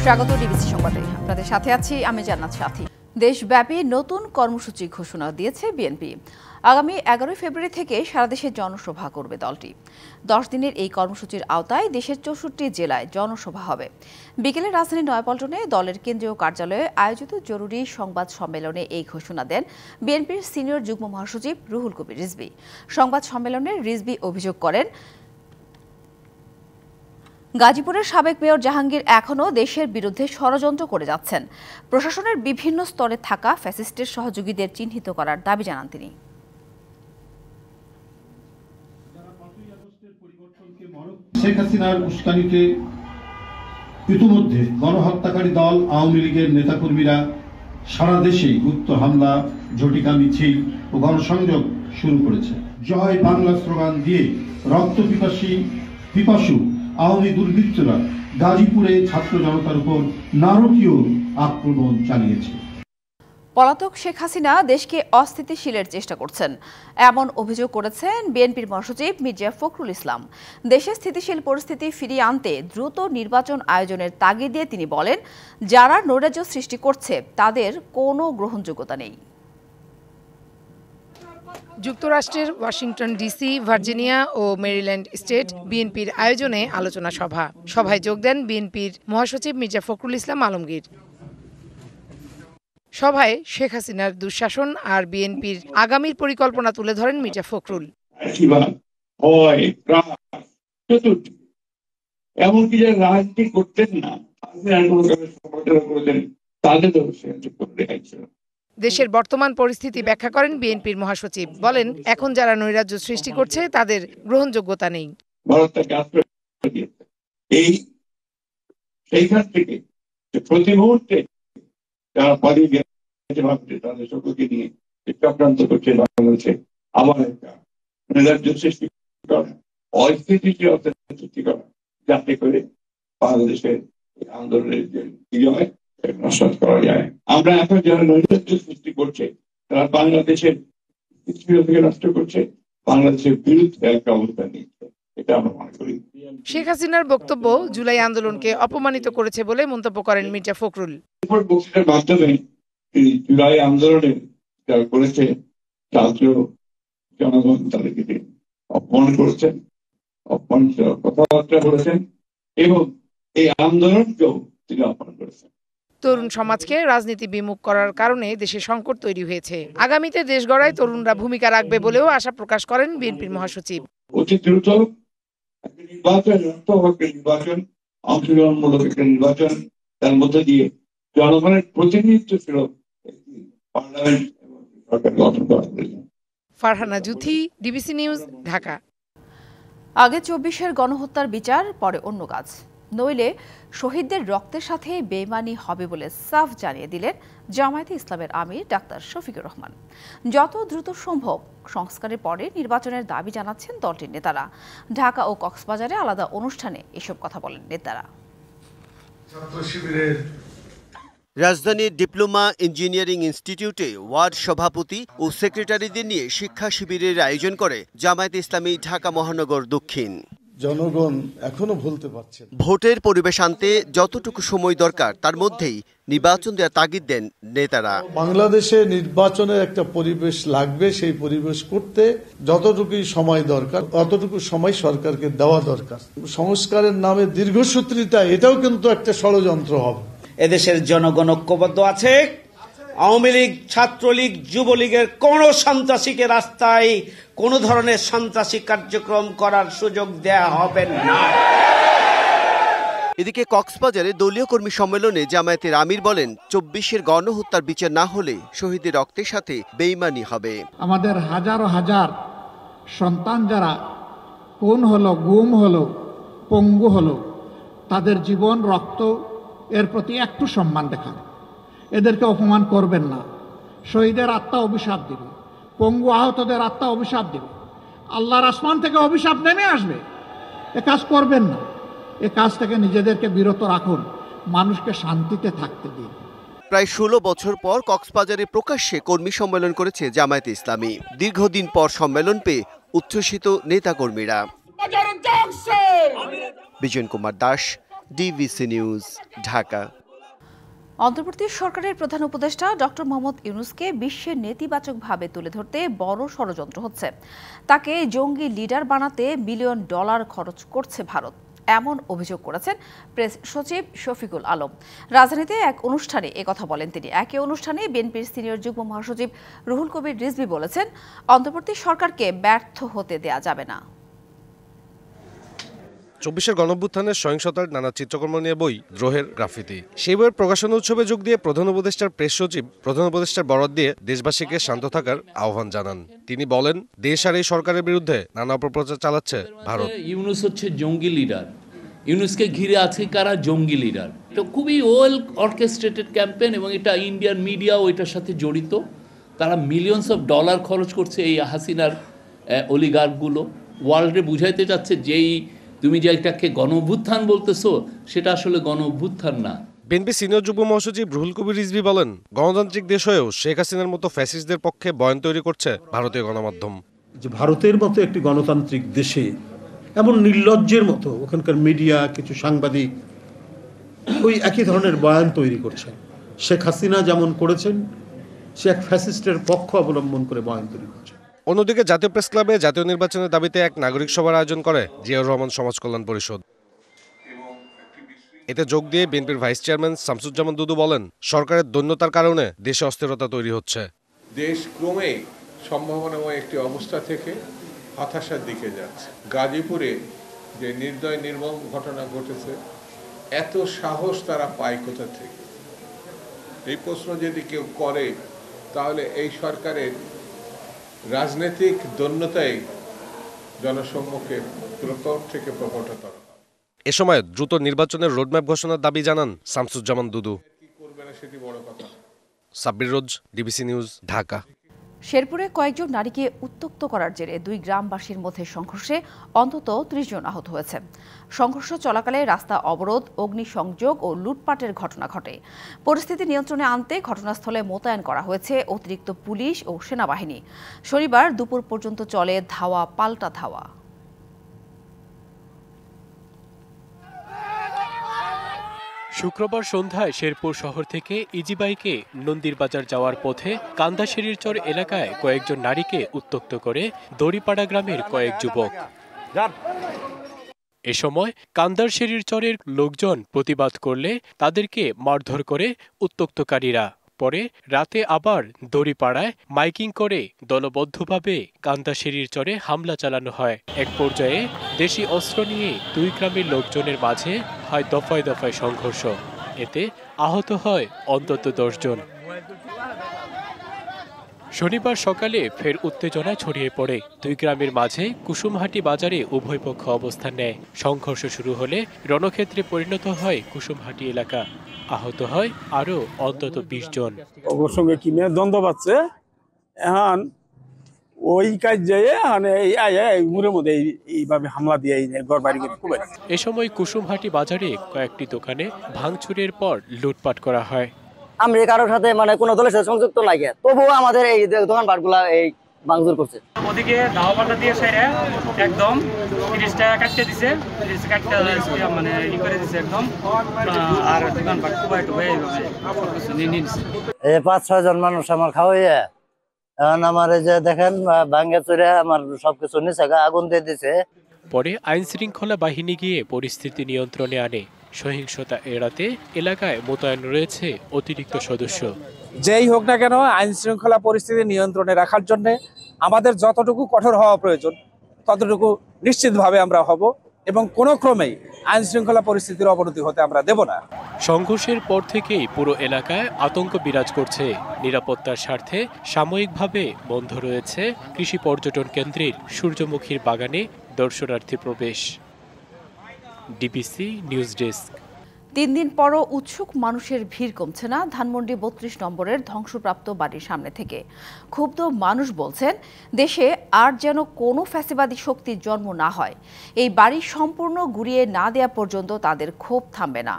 স্বাগত ডিবিসি সংবাদে। আপনাদের সাথে আছি আমি জান্নাত সাথী। দেশব্যাপী নতুন কর্মসূচি ঘোষণা দিয়েছে বিএনপি। আগামী 11 ফেব্রুয়ারি থেকে সারা দেশে জনসভা করবে দলটি। 10 দিনের এই কর্মসূচির আওতায় দেশের 64 জেলায় জনসভা হবে। বিকেলে রাজধানী নয়াপল্টনে দলের কেন্দ্রীয় কার্যালয়ে আয়োজিত জরুরি সংবাদ সম্মেলনে এই ঘোষণা দেন বিএনপির সিনিয়র যুগ্ম মহাসচিব রুহুল কবির রিজভী। সংবাদ সম্মেলনে রিজভী অভিযোগ করেন, গাজীপুরের সাবেক মেয়র জাহাঙ্গীর এখনও দেশের বিরুদ্ধে ষড়যন্ত্র করে যাচ্ছেন। প্রশাসনের বিভিন্ন স্তরে থাকা ফ্যাসিস্টের সহযোগীদের চিহ্নিত করার দাবি জানান তিনি। শেখ হাসিনার উস্কানিতে ইতিমধ্যে গণহত্যাকারী দল আওয়ামী লীগের নেতাকর্মীরা সারা দেশে গুপ্ত হামলা, ঝটিকা মিছিল ও গণসংযোগ শুরু করেছে। জয় বাংলা স্লোগান দিয়ে রক্ত পিপাসু আওয়ামী দুর্বৃত্তরা গাজীপুরে ছাত্র জনতার উপর নারকীয় আক্রমণ চালিয়েছে। পলাতক শেখ হাসিনা দেশকে অস্থিতিশীলের চেষ্টা করছেন, এমন অভিযোগ করেছেন বিএনপির মহাসচিব মির্জা ফখরুল ইসলাম। দেশে স্থিতিশীল পরিস্থিতি ফিরিয়ে আনতে দ্রুত নির্বাচন আয়োজনের তাগিদ দিয়ে তিনি বলেন, যারা নৈরাজ্য সৃষ্টি করছে তাদের কোনো গ্রহণযোগ্যতা নেই। যুক্তরাষ্ট্রের ওয়াশিংটন ডিসি, ভার্জিনিয়া ও মেরিল্যান্ড স্টেট বিএনপির আয়োজনে আলোচনা সভায় যোগ দেন বিএনপির মহাসচিব মির্জা ফখরুল ইসলাম আলমগীর। সভায় শেখ হাসিনার দুঃশাসন আর বিএনপির আগামীর পরিকল্পনা তুলে ধরেন মির্জা ফখরুল। এমনকি যারা রাজনীতি করতেন না, দেশের বর্তমান পরিস্থিতি ব্যাখ্যা করেন বিএনপির মহাসচিব। বলেন, এখন যারা নৈরাজ্য সৃষ্টি করছে তাদের গ্রহণযোগ্যতা নেই। সেইখান থেকে প্রতি মুহূর্তে যারা পালিয়ে গেছে ভাবছে তাদের সকলকে নিয়ে চক্রান্ত করছে বাংলাদেশে আবার একটা নৈরাজ্য সৃষ্টি করা, অস্থিতিশীলতা সৃষ্টি করা, যাতে করে বাংলাদেশের আন্দোলনের যে বিজয় নস্বাত করা যায়। আমরা এখন যারা নৈরাজ্য সৃষ্টি করছে তারা বাংলাদেশের স্থিতিশীলতাকে নষ্ট করছে, বাংলাদেশের বিরুদ্ধে একটা অবস্থান নিচ্ছে, এটা আমরা মনে করি। শেখ হাসিনার বক্তব্য জুলাই আন্দোলনকে অপমানিত করেছে বলে মন্তব্য করেন মির্জা ফখরুল। বক্তৃতার মাধ্যমে জুলাই আন্দোলনে যারা করেছে ছাত্র জনগণ তাদেরকে অপমান করেছেন, অপমানিত কথাবার্তা বলেছেন এবং এই আন্দোলনকেও তিনি অপমান করেছেন। তরুণ সমাজকে রাজনীতি বিমুখ করার কারণে দেশে সংকট তৈরি হয়েছে। আগামীতে দেশ গড়ায় তরুণরা ভূমিকা রাখবে বলেও আশা প্রকাশ করেন বিএনপির মহাসচিব। অতি দ্রুত নির্বাচন, অংশগ্রহণমূলক একটা নির্বাচন, তার মধ্যে দিয়ে জনগণের প্রতিনিধিত্ব ছিল পার্লামেন্ট এবং সরকার গঠন করা হয়েছে। Farhana Juthi, DBC news, Dhaka. আগে 24-এর গণহত্যার বিচার, পরে অন্য কাজ, নইলে শহীদদের রক্তের সাথে বেইমানি হবে বলে সাফ জানিয়ে দিলেন জামায়াতে ইসলামের আমির ডাক্তার শফিকুর রহমান। যত দ্রুত সম্ভব সংস্কারের পরে নির্বাচনের দাবি জানাচ্ছেন দলটির নেতারা। ঢাকা ও কক্সবাজারে আলাদা অনুষ্ঠানে এসব কথা বলেন নেতারা। রাজধানীর ডিপ্লোমা ইঞ্জিনিয়ারিং ইনস্টিটিউটে ওয়ার্ড সভাপতি ও সেক্রেটারিদের নিয়ে শিক্ষা শিবিরের আয়োজন করে জামায়াতে ইসলামী ঢাকা মহানগর দক্ষিণ। জনগণ এখনো ভুলতে পারছে না। ভোটের পরিবেশ আনতে যতটুকু সময় দরকার তার মধ্যেই নির্বাচন দেওয়ার তাগিদ দেন নেতারা। বাংলাদেশে নির্বাচনের একটা পরিবেশ লাগবে, সেই পরিবেশ করতে যতটুকু সময় দরকার ততটুকু সময় সরকারকে দেওয়া দরকার। সংস্কারের নামে দীর্ঘসূত্রিতা, এটাও কিন্তু একটা ষড়যন্ত্র হবে। এদেশের জনগণ ঐক্যবদ্ধ আছে। আওয়ামী লীগ, ছাত্রলীগ, যুবলীগের কোন সন্ত্রাসীকে রাস্তায় কোন ধরনের সন্ত্রাসী কার্যক্রম করার সুযোগ দেয়া হবে না। এদিকে কক্সবাজারে দলীয় কর্মী সম্মেলনে জামায়াতের আমির বলেন, 24-এর গণহত্যার বিচার না হলে শহীদের রক্তের সাথে বেইমানি হবে। আমাদের হাজার হাজার সন্তান যারা খুন হলো, গুম হলো, পঙ্গু হলো, তাদের জীবন, রক্ত এর প্রতি একটু সম্মান দেখান। এদেরকে অপমান করবেন না। শহীদের আত্মা অভিশাপ দিবে, পঙ্গু আহতদের আত্মা অভিশাপ দিবে, আল্লাহর আসমান থেকে অভিশাপ নেমে আসবে। এ কাজ করবেন না। এ কাজ থেকে নিজেদেরকে বিরত রাখুন, মানুষকে শান্তিতে থাকতে দিন। প্রায় 16 বছর পর কক্সবাজারে প্রকাশ্যে কর্মী সম্মেলন করেছে জামায়াতে ইসলামী। দীর্ঘদিন পর সম্মেলন পেয়ে উচ্ছ্বসিত নেতাকর্মীরা। বিজন কুমার দাস, ডিবিসি নিউজ, ঢাকা। অন্তর্বর্তী সরকারের প্রধান উপদেষ্টা ডক্টর মোহাম্মদ ইউনূসকে বিশ্বের নেতিবাচকভাবে তুলে ধরতে বড় ষড়যন্ত্র হচ্ছে। তাকে জঙ্গি লিডার বানাতে $বিলিয়ন খরচ করছে ভারত, এমন অভিযোগ করেছেন প্রেস সচিব শফিকুল আলম। রাজধানীতে এক অনুষ্ঠানে একথা বলেন তিনি। একই অনুষ্ঠানে বিএনপির সিনিয়র যুগ্ম মহাসচিব রুহুল কবির রিজভী বলেছেন, অন্তর্বর্তী সরকারকে ব্যর্থ হতে দেয়া যাবে না। ২৪-এর গণঅভ্যুত্থানের সহিংসতার নানা চিত্রকর্ম নিয়ে বই দ্রোহের গ্রাফিতি। সেই বইয়ের প্রকাশনা উৎসবে যোগ দিয়ে প্রধান উপদেষ্টার প্রেস সচিব প্রধান উপদেষ্টার বরাত দিয়ে দেশবাসীকে শান্ত থাকার আহ্বান জানান। তিনি বলেন, দেশ আর এই সরকারের বিরুদ্ধে নানা অপপ্রচার চালাচ্ছে ভারত। ইউনূস হচ্ছে জঙ্গি লিডার, ইউনূসকে ঘিরে আছে কারা? জঙ্গি লিডার। এটা খুবই ওয়েল অর্কেস্ট্রেটেড ক্যাম্পেইন এবং এটা ইন্ডিয়ান মিডিয়াও এটার সাথে জড়িত। তারা মিলিয়নস অফ ডলার খরচ করছে এই হাসিনার অলিগার্কগুলো। ওয়ার্ল্ডে বুঝাইতে চাচ্ছে যেই তুমি যে এটাকে গণঅভ্যুত্থান বলতেছো সেটা আসলে গণঅভ্যুত্থান না। বিএনপি সিনিয়র যুগ্ম মহাসচিব রুহুল কবির রিজভী বলেন, গণতান্ত্রিক দেশ হয়েও শেখ হাসিনার মতো ফ্যাসিস্টদের পক্ষে বয়ান তৈরি করছে ভারতীয় গণমাধ্যম। যে ভারতের মতো একটি গণতান্ত্রিক দেশে এমন নির্লজ্জের মতো ওখানকার মিডিয়া, কিছু সাংবাদিক ওই একই ধরনের বয়ান তৈরি করছেন। শেখ হাসিনা যেমন করেছেন, সে এক ফ্যাসিস্টের পক্ষ অবলম্বন করে বয়ান তৈরি করছে। অন্যদিকে জাতীয় প্রেস ক্লাবে জাতীয় নির্বাচনের দাবিতে এক নাগরিক সভার আয়োজন করে জিয়াউর রহমান সমাজ কল্যাণ পরিষদ। এতে যোগ দিয়ে বিএনপির ভাইস চেয়ারম্যান শামসুজ্জামান দুদু বলেন, সরকারের দৈন্যতার কারণে দেশে অস্থিরতা তৈরি হচ্ছে। দেশ ক্রমেই সম্ভাবনাময় একটি অবস্থা থেকে হতাশার দিকে যাচ্ছে। গাজীপুরে যে নির্দয় নির্মম ঘটনা ঘটেছে, এত সাহস তারা পায় কোথা থেকে? এই প্রশ্ন যদি কেউ করে তাহলে এই সরকারের রাজনৈতিক দৈন্যতাই জনসম্মুখে প্রকট থেকে প্রকটতর। এ সময় দ্রুত নির্বাচনের রোডম্যাপ ঘোষণার দাবি জানান শামসুজ্জামান দুদু। সাব্বির রোজ, ডিবিসি নিউজ, ঢাকা। শেরপুরে কয়েকজন নারীকে উত্ত্যক্ত করার জেরে 2 গ্রামবাসীর মধ্যে সংঘর্ষে অন্তত 30 জন আহত হয়েছে। সংঘর্ষ চলাকালে রাস্তা অবরোধ, অগ্নিসংযোগ ও লুটপাটের ঘটনা ঘটে। পরিস্থিতি নিয়ন্ত্রণে আনতে ঘটনাস্থলে মোতায়েন করা হয়েছে অতিরিক্ত পুলিশ ও সেনাবাহিনী। শনিবার দুপুর পর্যন্ত চলে ধাওয়া পাল্টা ধাওয়া। শুক্রবার সন্ধ্যায় শেরপুর শহর থেকে ইজিবাইকে নন্দীরবাজার যাওয়ার পথে কান্দাশিরিরচর এলাকায় কয়েকজন নারীকে উত্ত্যক্ত করে দড়িপাড়া গ্রামের কয়েক যুবক। এ সময় কান্দাশিরিরচরের লোকজন প্রতিবাদ করলে তাদেরকে মারধর করে উত্ত্যক্তকারীরা। পরে রাতে আবার দড়িপাড়ায় মাইকিং করে দলবদ্ধভাবে কান্দাশিরিরচরে হামলা চালানো হয়। এক পর্যায়ে দেশি অস্ত্র নিয়ে 2 গ্রামের লোকজনের মাঝে হয় দফায় দফায় সংঘর্ষ। এতে আহত হয় অন্তত 10 জন। শনিবার সকালে ফের উত্তেজনা ছড়িয়ে পড়ে 2 গ্রামের মাঝে কুসুমহাটি বাজারে উভয় পক্ষ অবস্থান নেয়। সংঘর্ষ শুরু হলে রণক্ষেত্রে পরিণত হয় কুসুমহাটি এলাকা। আহত হয় আরো অন্তত 20 জন। ওর সঙ্গে কিনে দ্বন্দ্ব পাচ্ছে, এখন ওই কাজ যায় মুড়ের মধ্যে এইভাবে হামলা দিয়ে ঘর বাড়ি করে। এ সময় কুসুমহাটি বাজারে কয়েকটি দোকানে ভাঙচুরের পর লুটপাট করা হয়। আমরা কারোর সাথে কোনো দলের সাথে সংযুক্ত নাই, তবুও আমাদের এই দোকানপাটগুলা এই ভাঙচুর করছে। ওদিকে ধাওয়া পাল্টা দিয়ে সেরে একদম 30 টাকা কাটতে দিছে, 30 কাটতে ই করে দিছে একদম। আর দোকানপাট এই 5-6 জন মানুষ আমার খাওয়াইয়া এখন আমার এই যে দেখেন ভাঙ্গা চুরে আমার সবকিছু নিচে আগুন দিয়ে দিছে। পরে আইন শৃঙ্খলা বাহিনী গিয়ে পরিস্থিতি নিয়ন্ত্রণে আনে। সহিংসতা এড়াতে এলাকায় মোতায়েন রয়েছে অতিরিক্ত সদস্য। যেই হোক না কেন, আইন শৃঙ্খলা পরিস্থিতি নিয়ন্ত্রণে রাখার জন্য আমাদের যতটুকু কঠোর হওয়া প্রয়োজন ততটুকু নিশ্চিতভাবে আমরা হব এবং কোনো ক্রমেই আইন শৃঙ্খলা পরিস্থিতির অবনতি হতে আমরা দেব না। সংঘর্ষের পর থেকেই পুরো এলাকায় আতঙ্ক বিরাজ করছে। নিরাপত্তার স্বার্থে সাময়িকভাবে বন্ধ রয়েছে কৃষি পর্যটন কেন্দ্রের সূর্যমুখীর বাগানে দর্শনার্থী প্রবেশ। DBC news desk. 3 দিন পরও উৎসুক মানুষের ভিড় কমছে না ধানমন্ডি 32 নম্বরের ধ্বংসপ্রাপ্ত বাড়ির সামনে থেকে। ক্ষুব্ধ মানুষ বলছেন, দেশে আর যেন কোনো ফ্যাসিবাদী শক্তির জন্ম না হয়। এই বাড়ি সম্পূর্ণ গুড়িয়ে না দেওয়া পর্যন্ত তাদের ক্ষোভ থামবে না।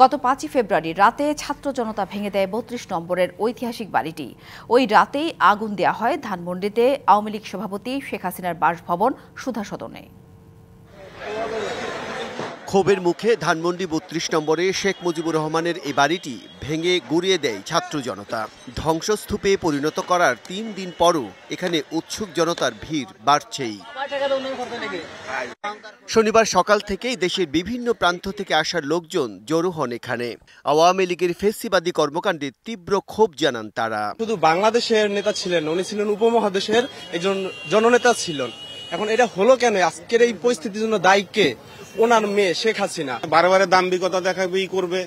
গত 5 ফেব্রুয়ারি রাতে ছাত্র জনতা ভেঙে দেয় 32 নম্বরের ঐতিহাসিক বাড়িটি। ওই রাতেই আগুন দেওয়া হয় ধানমন্ডিতে আওয়ামী লীগ সভাপতি শেখ হাসিনার বাসভবন সুধা সদনে। ক্ষোভের মুখে ধানমন্ডি ৩২ নম্বরে শেখ মুজিবুর রহমানের এই বাড়িটি ভেঙে গুড়িয়ে দেয় ছাত্র জনতা। ধ্বংসস্তূপে পরিণত করার ৩ দিন পরও এখানে উৎসুক জনতার ভিড় বাড়ছেই। শনিবার সকাল থেকেই দেশের বিভিন্ন প্রান্ত থেকে আসার লোকজন জড়ো হন এখানে। আওয়ামী লীগের ফেসিবাদী কর্মকাণ্ডে তীব্র ক্ষোভ জানান তারা। শুধু বাংলাদেশের নেতা ছিলেন, উনি ছিলেন উপমহাদেশের একজন জননেতা ছিলেন। এখন এটা হলো কেন? আজকের এই পরিস্থিতির জন্য দায়ী কে? ওনার মেয়ে শেখ হাসিনা। বারে বারে দাম্ভিকতা দেখাবে করবে,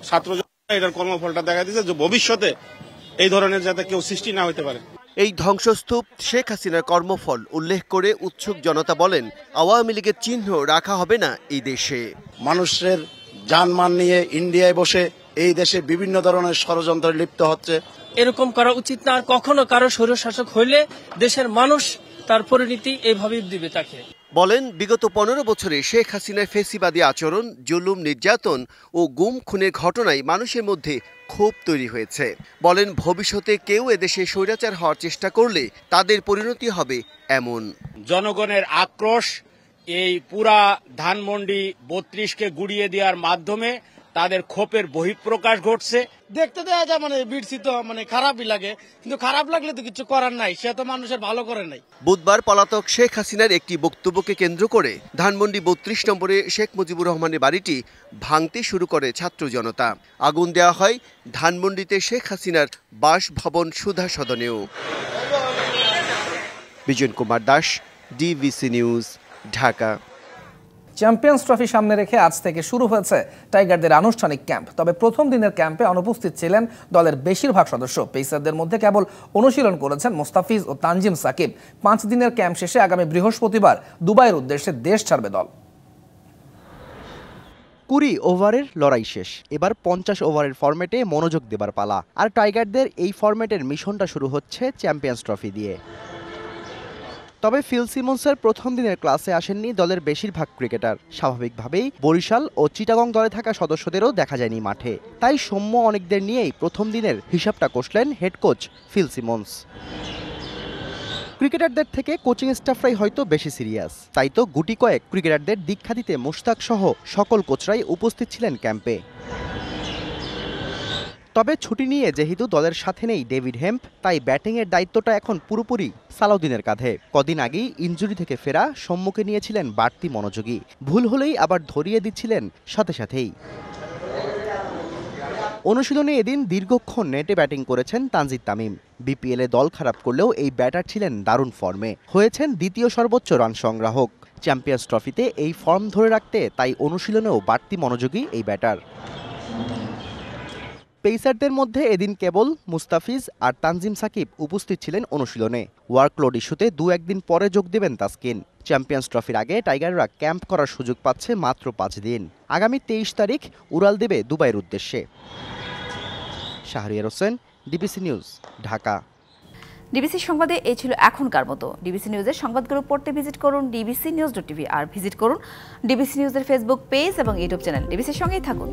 ছাত্র এটার কর্মফলটা দেখা দিচ্ছে যে ভবিষ্যতে এই ধরনের যাতে কেউ সৃষ্টি না হতে পারে। এই ধ্বংসস্তূপ শেখ হাসিনার কর্মফল উল্লেখ করে উৎসুক জনতা বলেন, আওয়ামী লীগের চিহ্ন রাখা হবে না এই দেশে। মানুষের জানমাল নিয়ে ইন্ডিয়ায় বসে এই দেশে বিভিন্ন ধরনের ষড়যন্ত্রে লিপ্ত হচ্ছে। এরকম করা উচিত না। আর কখনো কারো স্বৈরশাসক হইলে দেশের মানুষ তার পরিণতি এইভাবেই দিবে তাকে। বলেন, বিগত ১৫ বছরে শেখ হাসিনার ফেসিবাদী আচরণ, জুলুম, নির্যাতন ও গুম খুনের ঘটনায় মানুষের মধ্যে ক্ষোভ তৈরি হয়েছে। বলেন, ভবিষ্যতে কেউ এদেশে স্বৈরাচার হওয়ার চেষ্টা করলে তাদের পরিণতি হবে এমন। জনগণের আক্রোশ এই পুরা ধানমন্ডি ৩২কে গুড়িয়ে দেওয়ার মাধ্যমে তাদের ক্ষোভের বহিঃপ্রকাশ ঘটছে। দেখতে দেওয়া যায় বিড়ছি তো খারাপই লাগে, কিন্তু খারাপ লাগলে তো কিছু করার নাই, সে তো মানুষের ভালো করে নাই। বুধবার পলাতক শেখ হাসিনার একটি বক্তব্যকে কেন্দ্র করে ধানমন্ডি ৩২ নম্বরে শেখ মুজিবুর রহমানের বাড়িটি ভাঙতে শুরু করে ছাত্র জনতা। আগুন দেওয়া হয় ধানমন্ডিতে শেখ হাসিনার বাসভবন সুধা সদনেও। Bijon Kumar Das, DBC news, Dhaka. Champions trophy সামনে রেখে আজ থেকে শুরু হয়েছে টাইগারদের আনুষ্ঠানিক ক্যাম্প। তবে প্রথম দিনের ক্যাম্পে অনুপস্থিত ছিলেন দলের বেশিরভাগ সদস্য। পেসারদের মধ্যে কেবল অনুশীলন করেছেন মোস্তাফিজ ও তানজিম সাকিব। 5 দিনের ক্যাম্প শেষে আগামী বৃহস্পতিবার দুবাইয়ের উদ্দেশ্যে দেশ ছাড়বে দল। 20 ওভারের লড়াই শেষ, এবার 50 ওভারের ফরম্যাটে মনোযোগ দেবার পালা। আর টাইগারদের এই ফরম্যাটের মিশনটা শুরু হচ্ছে চ্যাম্পিয়ন্স ট্রফি দিয়ে। তবে ফিল সিমন্সের প্রথম দিনের ক্লাসে আসেননি দলের বেশিরভাগ ক্রিকেটার। স্বাভাবিকভাবেই বরিশাল ও চিটাগং দলে থাকা সদস্যদেরও দেখা যায়নি মাঠে। তাই সৌম্য অনেকদের নিয়েই প্রথম দিনের হিসাবটা কষলেন হেড কোচ ফিল সিমন্স। ক্রিকেটারদের থেকে কোচিং স্টাফরাই হয়তো বেশি সিরিয়াস, তাই তো গুটি কয়েক ক্রিকেটারদের দীক্ষা দিতে মুশতাক সহ সকল কোচরাই উপস্থিত ছিলেন ক্যাম্পে। তবে ছুটি নিয়ে যেহেতু দলের সাথে নেই ডেভিড হেম্প, তাই ব্যাটিংয়ের দায়িত্বটা এখন পুরোপুরি সালাউদ্দিনের কাঁধে। কদিন আগেই ইনজুরি থেকে ফেরা সৌম্যকে নিয়েছিলেন বাড়তি মনোযোগী। ভুল হলেই আবার ধরিয়ে দিচ্ছিলেন সাথে সাথেই। অনুশীলনে এদিন দীর্ঘক্ষণ নেটে ব্যাটিং করেছেন তানজিদ তামিম। বিপিএলে দল খারাপ করলেও এই ব্যাটার ছিলেন দারুণ ফর্মে, হয়েছেন দ্বিতীয় সর্বোচ্চ রান সংগ্রাহক। চ্যাম্পিয়ন্স ট্রফিতে এই ফর্ম ধরে রাখতে তাই অনুশীলনেও বাড়তি মনোযোগী এই ব্যাটার। পেসারদের মধ্যে এদিন কেবল মুস্তাফিজ আর তানজিম সাকিব উপস্থিত ছিলেন অনুশীলনে। ওয়ার্কলোড ইস্যুতে 2-1 দিন পরে যোগ দেবেন তাসকিন। চ্যাম্পিয়ন্স ট্রফির আগে টাইগাররা ক্যাম্প করার সুযোগ পাচ্ছে মাত্র 5 দিন। আগামী 23 তারিখ উড়াল দেবে দুবাইয়ের উদ্দেশ্যে। Shahriar Hossain, DBC news, Dhaka. DBC সংবাদে এই ছিল এখনকার মতো। ডিবিসি নিউজের সংবাদগুলো পড়তে ভিজিট করুন dbcnews.tv আর ভিজিট করুন ডিবিসি নিউজের ফেসবুক পেজ এবং ইউটিউব চ্যানেল। ডিবিসির সঙ্গেই থাকুন।